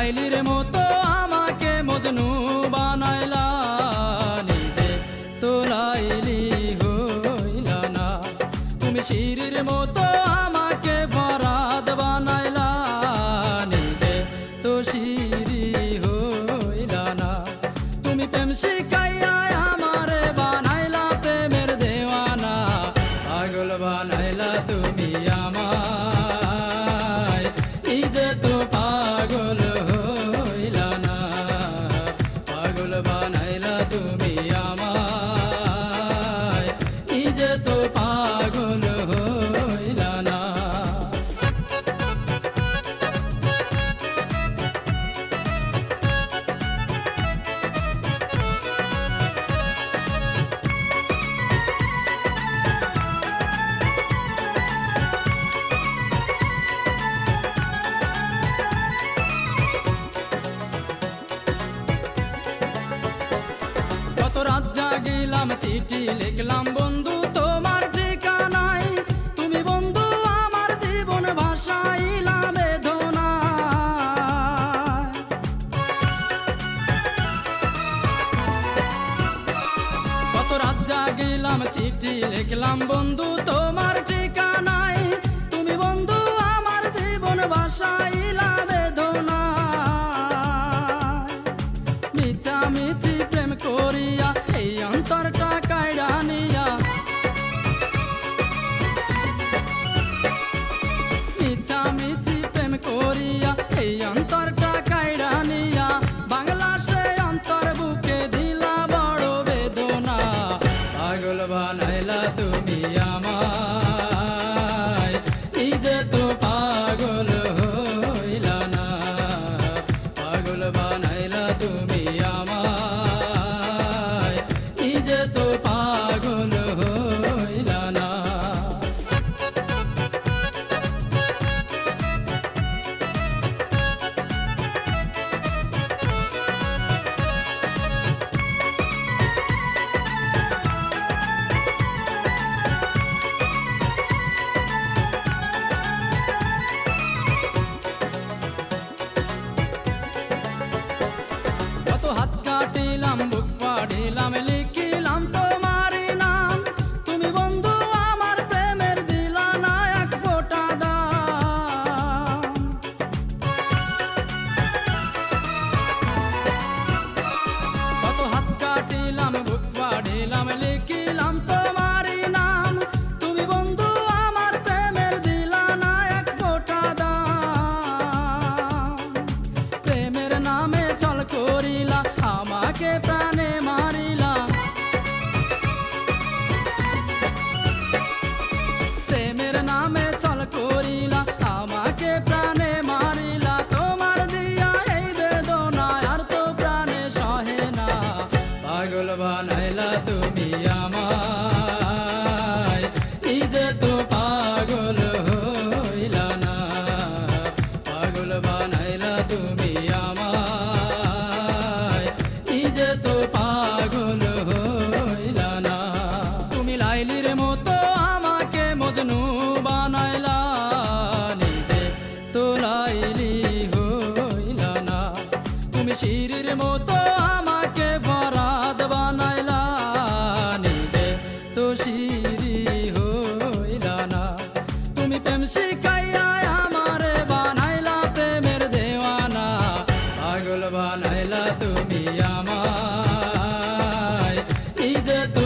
লাইলির মতো আমাকে মজনু বানাইলা, নিজে তো লাইলি হইলা না। তুমি শিরির মতো আমাকে বরাদ বানাইলা, নিজে তো শিরি হইলা না। তুমি প্রেম শিখাইয়া আমারে বানাইলা প্রেমের দেওয়ানা, পাগল বানাইলা তুমি আমায়, নিজে তো পাগল হইলা না। পাগল বানাইলা তুমি আমায়, নিজে তো পাগল হইলা না। কত রাত জাগিলাম চিঠি লিখলাম বন্ধু তোমার ঠিকানায়, তুমি বন্ধু আমার জীবন ভাসাইলা বেদনায়। কত রাত জাগিলাম চিঠি লিখলাম বন্ধু তোমার ঠিকানায়, তুমি বন্ধু আমার জীবন ভাসাইলা বেদনায়। মিছামিছি প্রেম করিয়া এই অন্তরটা কাইড়া নিয়া, মিছামিছি প্রেম করিয়া এই অন্তরটা কাইড়া নিয়া, বাংলা সে অন্তর বুকে দিলা বড় বেদনা। পাগল বানাইলা তুমি আমায়, নিজে তো পাগল হইলা না। পাগল বানাইলা তুমি আমায়, নিজে তো পাগল হইলা না। কত হাত কাটিলাম বুক পাড়িলাম লিখিলাম তোমারই নাম, তুমি বন্ধু আমার প্রেমের দিলা না এক ফোঁটা দাম। কত হাত কাটিলাম বুক পাড়িলাম লিখিলাম তোমারই নাম, তুমি বন্ধু আমার প্রেমের দিলা না এক ফোঁটা দাম। প্রেমের নামে চল করিলা আমাকে প্রাণে মারিলা, প্রেমের নামে চল করিলা আমাকে প্রাণে মারিলা। তোমার দিয়া এই বেদনা আর তো প্রাণে সহে না, পাগল বানাইলা তুমি আমায়, নিজে তো পাগল হইলা না। পাগল বানাইলা তুমি আমায়, নিজে তো পাগল হইলা না। তুমি লাইলির মতো আমাকে মজনু বানাইলা, নিজে তো লাইলি হইলা না। তুমি শিরির মতো আমাকে বরাদ বানাইলা, নিজে তো শিরি হইলা না। তুমি প্রেম শিখাইয়া আমারে বানাইলা প্রেমের দেওয়ানা, পাগল বানাইলা তুমি আমায়, নিজে তো